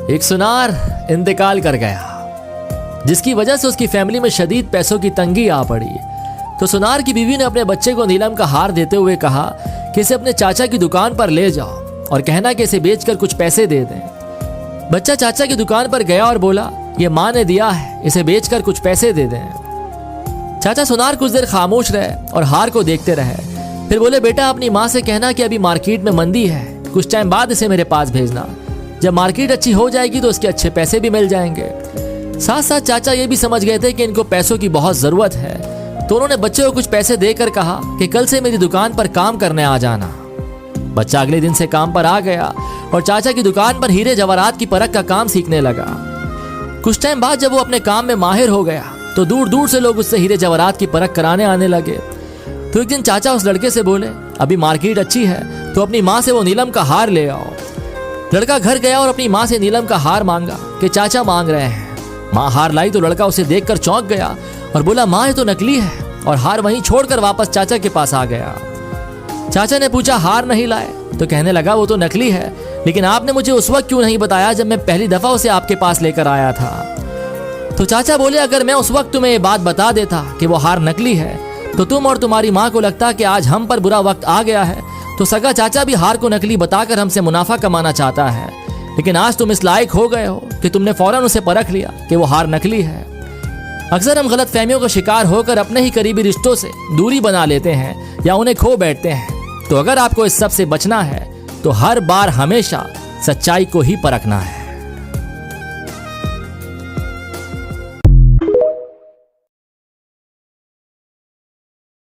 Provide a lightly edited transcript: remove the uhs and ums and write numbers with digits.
एक सुनार इंतकाल कर गया, जिसकी वजह से उसकी फैमिली में शदीद पैसों की तंगी आ पड़ी। तो सुनार की बीवी ने अपने बच्चे को नीलम का हार देते हुए कहा कि इसे अपने चाचा की दुकान पर ले जाओ और कहना कि इसे बेचकर कुछ पैसे दे दें। बच्चा चाचा की दुकान पर गया और बोला, ये माँ ने दिया है, इसे बेचकर कुछ पैसे दे दें। चाचा सुनार कुछ देर खामोश रहे और हार को देखते रहे। फिर बोले, बेटा अपनी माँ से कहना कि अभी मार्केट में मंदी है, कुछ टाइम बाद इसे मेरे पास भेजना। जब मार्केट अच्छी हो जाएगी तो उसके अच्छे पैसे भी मिल जाएंगे। साथ साथ चाचा ये भी समझ गए थे कि इनको पैसों की बहुत जरूरत है, तो उन्होंने बच्चे को कुछ पैसे देकर कहा कि कल से मेरी दुकान पर काम करने आ जाना। बच्चा अगले दिन से काम पर आ गया और चाचा की दुकान पर हीरे जवाहरात की परख का काम सीखने लगा। कुछ टाइम बाद जब वो अपने काम में माहिर हो गया तो दूर दूर से लोग उससे हीरे जवाहरात की परख कराने आने लगे। तो एक दिन चाचा उस लड़के से बोले, अभी मार्केट अच्छी है तो अपनी माँ से वो नीलम का हार ले आओ। लड़का घर गया और अपनी माँ से नीलम का हार मांगा कि चाचा मांग रहे हैं। माँ हार लाई तो लड़का उसे देखकर चौंक गया और बोला, माँ ये तो नकली है, और हार वहीं छोड़कर वापस चाचा के पास आ गया। चाचा ने पूछा, हार नहीं लाए? तो कहने लगा, वो तो नकली है, लेकिन आपने मुझे उस वक्त क्यों नहीं बताया जब मैं पहली दफा उसे आपके पास लेकर आया था? तो चाचा बोले, अगर मैं उस वक्त तुम्हें ये बात बता देता कि वो हार नकली है तो तुम और तुम्हारी माँ को लगता कि आज हम पर बुरा वक्त आ गया है, तो सगा चाचा भी हार को नकली बताकर हमसे मुनाफा कमाना चाहता है। लेकिन आज तुम इस लायक हो गए हो कि तुमने फौरन उसे परख लिया कि वो हार नकली है। अक्सर हम गलत फहमियों का शिकार होकर अपने ही करीबी रिश्तों से दूरी बना लेते हैं या उन्हें खो बैठते हैं। तो अगर आपको इस सब से बचना है तो हर बार हमेशा सच्चाई को ही परखना है।